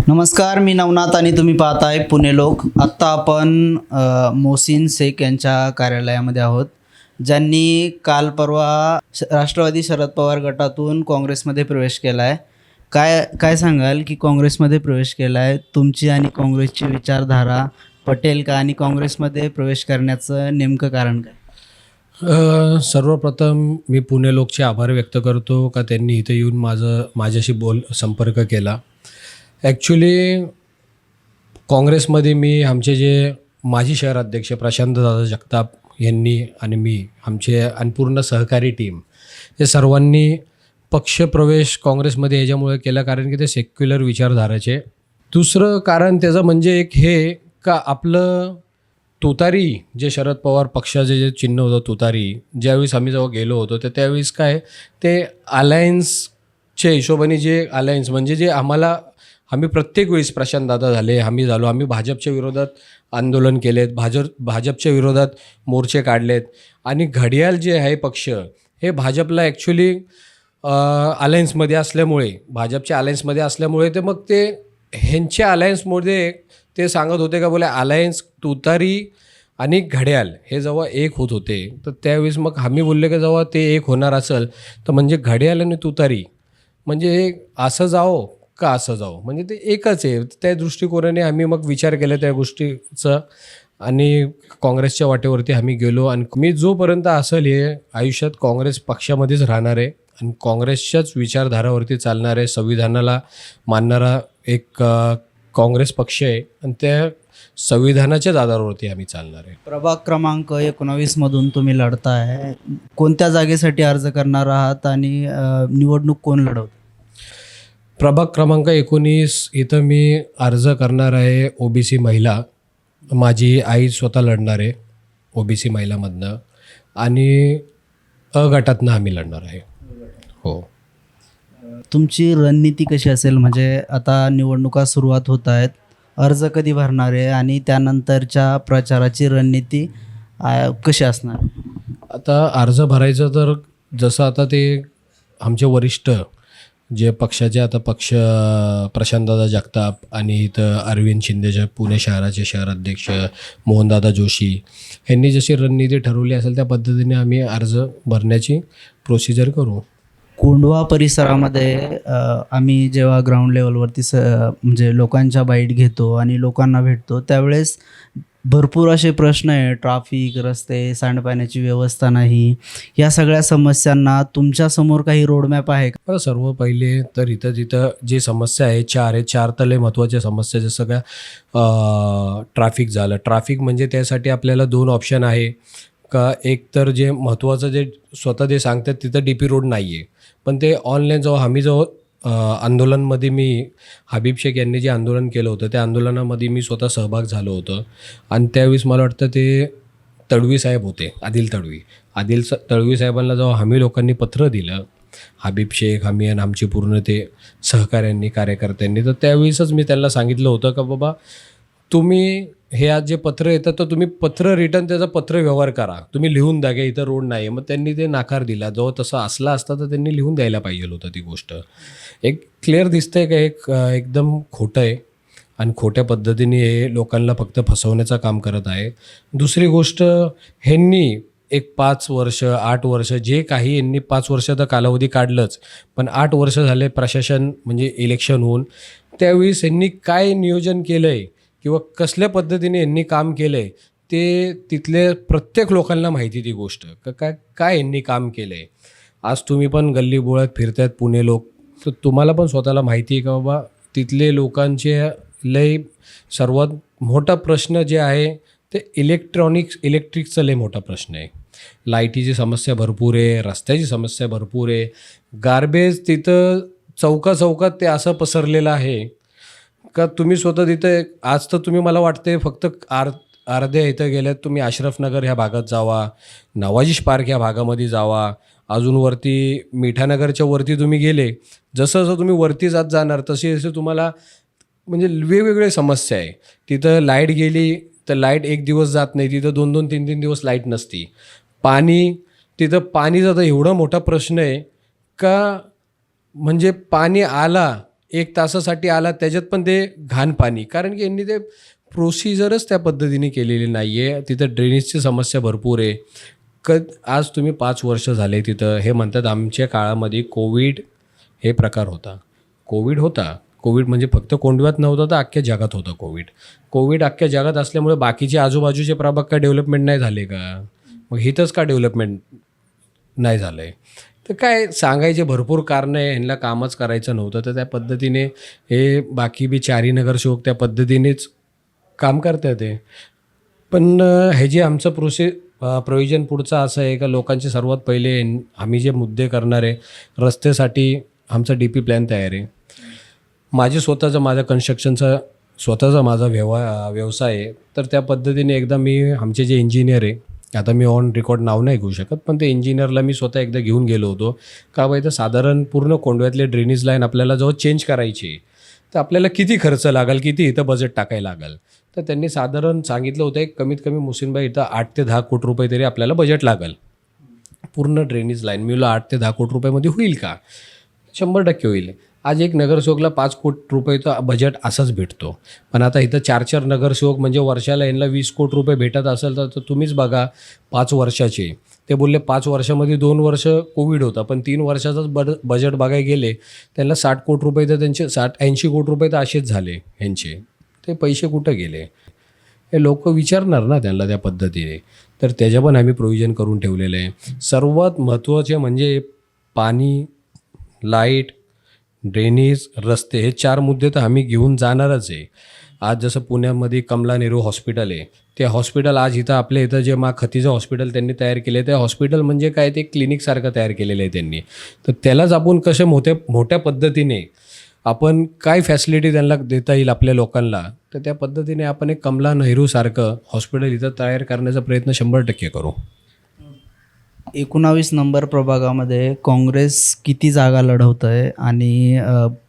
नमस्कार, मी नवनाथ आणि तुम्ही पाहताय पुणे लोक. आत्ता आपण मोहसिन शेख यांच्या कार्यालयामध्ये आहोत, ज्यांनी काल परवा राष्ट्रवादी शरद पवार गटातून काँग्रेसमध्ये प्रवेश केला आहे. काय काय सांगाल की काँग्रेसमध्ये प्रवेश केला आहे, तुमची आणि काँग्रेसची विचारधारा पटेल का, आणि काँग्रेसमध्ये प्रवेश करण्याचं नेमकं कारण काय? सर्वप्रथम मी पुणे लोकचे आभार व्यक्त करतो का त्यांनी इथे येऊन माझ्याशी संपर्क केला. ॲक्च्युली काँग्रेसमध्ये मी आमचे जे माजी शहर अध्यक्ष प्रशांतदादा जगताप यांनी आणि मी आमचे आणि पूर्ण सहकारी टीम हे सर्वांनी पक्षप्रवेश काँग्रेसमध्ये याच्यामुळे केला कारण की ते सेक्युलर विचारधाराचे. दुसरं कारण त्याचं म्हणजे एक हे का आपलं तुतारी जे शरद पवार पक्षाचे जे चिन्ह होतं तुतारी, ज्यावेळेस आम्ही जेव्हा गेलो होतो तर त्यावेळेस काय ते अलायन्सच्या हिशोबाने जे अलायन्स म्हणजे जे आम्ही प्रत्येक वेळेस प्रशांतदादा झाले, आम्ही भाजपच्या विरोधात आंदोलन केलेत, भाजपच्या विरोधात मोर्चे काढलेत आणि घडियाळ जे आहे पक्ष हे भाजपला ॲक्च्युली अलायन्समध्ये असल्यामुळे भाजपच्या अलायन्समध्ये असल्यामुळे ते मग ते ह्यांच्या अलायन्समध्ये ते सांगत होते का बोले अलायन्स तुतारी आणि घड्याळ हे जेव्हा एक होत होते तर त्यावेळेस मग आम्ही बोलले की जेव्हा ते एक होणार असेल तर म्हणजे घड्याळ आणि तुतारी म्हणजे असं जाओ का असं जाओ म्हणजे ते एकच आहे. त्या दृष्टिकोनाने आम्ही मग विचार केला त्या गोष्टीचा आणि काँग्रेसच्या वाटेवरती आम्ही गेलो. आणि मी जोपर्यंत असेल हे आयुष्यात काँग्रेस पक्षामध्येच राहणार आहे आणि काँग्रेसच्याच विचारधारावरती चालणार आहे. संविधानाला मानणारा एक काँग्रेस पक्ष आहे आणि त्या संविधानाच्याच आधारावरती आम्ही चालणार आहे. प्रभाग क्रमांक 19मधून तुम्ही लढताय, कोणत्या जागेसाठी अर्ज करणार आहात आणि निवडणूक कोण लढवतं? प्रभाग क्रमांक 19 इथं मी अर्ज करणार आहे OBC महिला. माझी आई स्वतः लढणार आहे OBC महिलामधनं आणि गटातनं आम्ही लढणार आहे. हो. तुमची रणनीती कशी असेल, म्हणजे आता निवडणुका सुरुवात होत आहेत, अर्ज कधी भरणार आहे आणि त्यानंतरच्या प्रचाराची रणनीती कशी असणार? आता अर्ज भरायचं तर जसं आता ते आमचे वरिष्ठ जे पक्षाचे आता प्रशांतदादा जगताप आणि इथं अरविंद शिंदेचे पुणे शहराचे शहर अध्यक्ष मोहनदादा जोशी यांनी जशी रणनीती ठरवली असेल त्या पद्धतीने आम्ही अर्ज भरण्याची प्रोसिजर करू. कोंढवा परिसरामध्ये आम्ही जेव्हा ग्राउंड लेवलवरती म्हणजे लोकांच्या बाईट घेतो आणि लोकांना भेटतो त्यावेळेस भरपूर असे प्रश्न आहे, ट्रॅफिक, रस्ते, सांडपाण्याची व्यवस्था नाही, या सगळ्या समस्यांना तुमच्यासमोर काही रोडमॅप आहे का? सर्व पहिले तर तिथं जे समस्या आहे चार तर लय महत्त्वाच्या समस्या जसं का ट्रॅफिक झालं. ट्रॅफिक म्हणजे त्यासाठी आपल्याला 2 ऑप्शन आहे का, एक तर जे महत्त्वाचं जे स्वतः जे सांगतात तिथं DP रोड नाही आहे, पण ते ऑनलाईन जेव्हा आंदोलनमध्ये मी हबीब शेख यांनी जे आंदोलन केलं होतं त्या आंदोलनामध्ये मी स्वतः सहभाग झालो होतो आणि त्यावेळेस मला वाटतं ते तडवी साहेब होते, आदिल तडवी साहेबांना जेव्हा आम्ही लोकांनी पत्र दिलं, हबीब शेख आम्ही आणि आमची पूर्ण ते सहकाऱ्यांनी कार्यकर्त्यांनी, तर त्यावेळेसच मी त्यांना सांगितलं होतं का बाबा तुम्ही हे आज जे पत्र येतं तर तुम्ही पत्र रिटर्न त्याचा पत्र व्यवहार करा, तुम्ही लिहून द्या की इथं रोड नाही आहे. मग त्यांनी ते नाकार दिला. जो तसं असला असता तर त्यांनी लिहून द्यायला पाहिजे होतं. ती गोष्ट एक क्लिअर दिसतंय का एकदम खोटं आहे आणि खोट्या पद्धतीने हे लोकांना फक्त फसवण्याचं काम करत आहे. दुसरी गोष्ट, ह्यांनी एक 5 वर्ष 8 वर्ष जे काही यांनी 5 वर्ष तर कालावधी काढलंच, पण 8 वर्ष झाले प्रशासन म्हणजे इलेक्शन होऊन, त्यावेळेस यांनी काय नियोजन केलं आहे किंवा कसल्या पद्धतीने यांनी काम केलं आहे ते तिथले प्रत्येक लोकांना माहिती. ती गोष्ट काय यांनी काम केलं आहे. आज तुम्ही पण गल्लीबोळात फिरतात पुणे लोक, तर तुम्हाला पण स्वतःला माहिती आहे का बाबा तिथले लोकांचे लय सर्वात मोठा प्रश्न जे आहे ते इलेक्ट्रिकचा लय मोठा प्रश्न आहे. लाईटीची समस्या भरपूर आहे, रस्त्याची समस्या भरपूर आहे, गार्बेज तिथं चौकात ते असं पसरलेलं आहे का तुम्ही स्वतः तिथं आज तर तुम्ही मला वाटते फक्त अर्ध्या इथं गेल्यात तुम्ही अशरफनगर ह्या भागात जावा, नवाजिश पार्क ह्या भागामध्ये जावा, अजून वरती मिठानगरच्या वरती तुम्ही गेले, जसं तुम्ही वरती जात जाणार तसे तुम्हाला म्हणजे वेगवेगळे समस्या आहे. तिथं लाईट गेली तर लाईट एक दिवस जात नाही, तिथं 2-2, 3-3 दिवस लाईट नसती. तिथं पाणीचा तर एवढा मोठा प्रश्न आहे का म्हणजे पाणी आला 1 तासासाठी आला त्याच्यात पण ते घाण पाणी, कारण की यांनी ते प्रोसिजरच त्या पद्धतीने केलेली नाही आहे. तिथं ड्रेनेजची समस्या भरपूर आहे. आज तुम्ही 5 वर्ष झाले तिथं, हे म्हणतात आमच्या काळामध्ये कोविड हे प्रकार होता. कोविड म्हणजे फक्त कोंडव्यात नव्हता तर अख्ख्या जगात होता कोविड अख्ख्या जगात असल्यामुळे बाकीचे आजूबाजूचे प्रभाग का डेव्हलपमेंट नाही झाले का? मग इथंच का डेव्हलपमेंट नाही झालं आहे? तर काय सांगायचे भरपूर कारणं आहे. ह्यांना कामच करायचं नव्हतं, तर त्या पद्धतीने हे बाकी बी 4ही नगरसेवक त्या पद्धतीनेच काम करतात आहे. पण हे जे आमचं प्रोव्हिजन पुढचं असं आहे का लोकांचे सर्वात पहिले आम्ही जे मुद्दे करणार आहे, रस्त्यासाठी आमचा DP प्लॅन तयार आहे. माझा कन्स्ट्रक्शनचा माझा व्यवसाय आहे. तर त्या पद्धतीने एकदा मी आमचे जे इंजिनियर आहे, आता मी ऑन रेकॉर्ड नाव नाही घेऊ शकत, पण ते इंजिनियरला मी स्वतः एकदा घेऊन गेलो होतो का बाई तर साधारण पूर्ण कोंडव्यातले ड्रेनेज लाईन आपल्याला जेव्हा चेंज करायची तर आपल्याला किती खर्च लागेल, किती इथं बजेट टाकायला लागेल. तर त्यांनी साधारण सांगितलं होतं एक कमीत कमी मुसीनबाई इथं 8 ते 10 कोटी रुपये तरी आपल्याला बजेट लागेल पूर्ण ड्रेनेज लाईन. मी बोललो 8 ते 10 कोटी रुपयामध्ये होईल का? 100% होईल. आज एक नगरसेवकला 5 कोटी रुपयेचा बजेट असाच भेटतो. पण आता इथं 4 नगरसेवक म्हणजे वर्षाला यांना 20 कोटी रुपये भेटत असेल तर तुम्हीच बघा 5 वर्षाचे. ते बोलले 5 वर्षामध्ये 2 वर्ष कोविड होता, पण 3 वर्षाचंच बजेट बघायला गेले त्यांना 60 कोटी रुपये तर त्यांचे 80 कोटी रुपये तर असेच झाले ह्यांचे. ते पैसे कुठं गेले हे लोक विचारणार ना त्यांना त्या पद्धतीने. तर त्याच्या पण आम्ही प्रोव्हिजन करून ठेवलेलं आहे. सर्वात महत्त्वाचे म्हणजे पाणी, लाईट, ड्रेनेज, रस्ते हे 4 मुद्दे तर आम्ही घेऊन जाणारच आहे. आज जसं पुण्यामध्ये कमला नेहरू हॉस्पिटल आहे, ते हॉस्पिटल आज इथं आपल्या इथं जे खतीचं हॉस्पिटल त्यांनी तयार केले, ते हॉस्पिटल म्हणजे काय ते क्लिनिकसारखं तयार केलेलं आहे त्यांनी. तर त्यालाच आपण कसे मोठ्या पद्धतीने आपण काय फॅसिलिटी त्यांना देता येईल आपल्या लोकांना, तर त्या पद्धतीने आपण एक कमला नेहरूसारखं हॉस्पिटल इथं तयार करण्याचा प्रयत्न 100% करू. 19 नंबर प्रभागामध्ये काँग्रेस किती जागा लढवत आहे आणि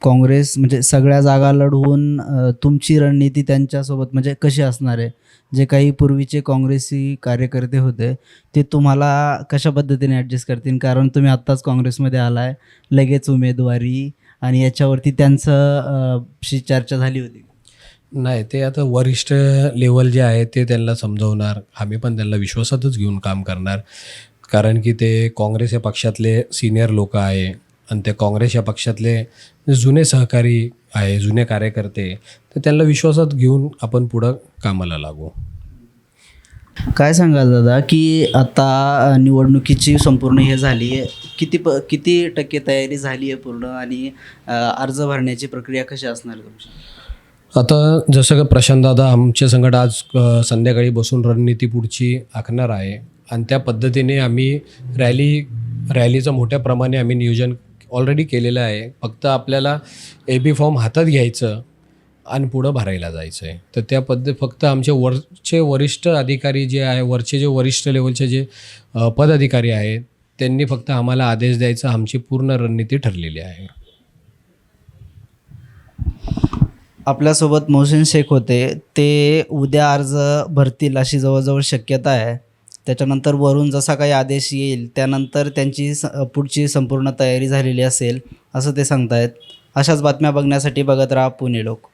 काँग्रेस म्हणजे सगळ्या जागा लढवून तुमची रणनीती त्यांच्यासोबत म्हणजे कशी असणार आहे? जे काही पूर्वीचे काँग्रेसी कार्यकर्ते होते ते तुम्हाला कशा पद्धतीने ॲडजस्ट करतील? कारण तुम्ही आत्ताच काँग्रेसमध्ये आलाय, लगेच उमेदवारी आणि याच्यावरती त्यांचं शी चर्चा झाली होती. नाही, ते आता वरिष्ठ लेवल जे आहे ते त्यांना समजवणार. आम्ही पण त्यांना विश्वासातच घेऊन काम करणार, कारण की ते काँग्रेस या पक्षातले सिनियर लोक आहे आणि ते काँग्रेस या पक्षातले जुने सहकारी आहे, जुने कार्यकर्ते, तर त्यांना विश्वासात घेऊन आपण पुढं कामाला लागू. काय सांगाल दादा की आता निवडणुकीची संपूर्ण हे झाली आहे, किती टक्के तयारी झाली आहे पूर्ण आणि अर्ज भरण्याची प्रक्रिया कशी असणार आहे तुमची? आता जसं का प्रशांतदादा आमच्या संगत आज संध्याकाळी बसून रणनीती पुढची आखणार आहे आणि त्या पद्धतीने आम्ही रॅलीचं मोठ्या प्रमाणे आम्ही नियोजन ऑलरेडी केलेलं आहे. फक्त आपल्याला AB फॉर्म हातात घ्यायचं आणि पुढं भरायला जायचं आहे. तर त्या फक्त आमचे वरचे वरिष्ठ अधिकारी जे आहे, वरचे जे वरिष्ठ लेवलचे जे पदाधिकारी आहेत त्यांनी फक्त आम्हाला आदेश द्यायचा. आमची पूर्ण रणनीती ठरलेली आहे. आपल्यासोबत मोहसिन शेख होते, ते उद्या अर्ज भरतील अशी जवळजवळ शक्यता आहे. त्याच्यानंतर वरून जसा काही आदेश येईल त्यानंतर त्यांची पुढची संपूर्ण तयारी झालेली असेल असं ते सांगतायत. अशाच बातम्या बघण्यासाठी बघत राहा पुणे लोक.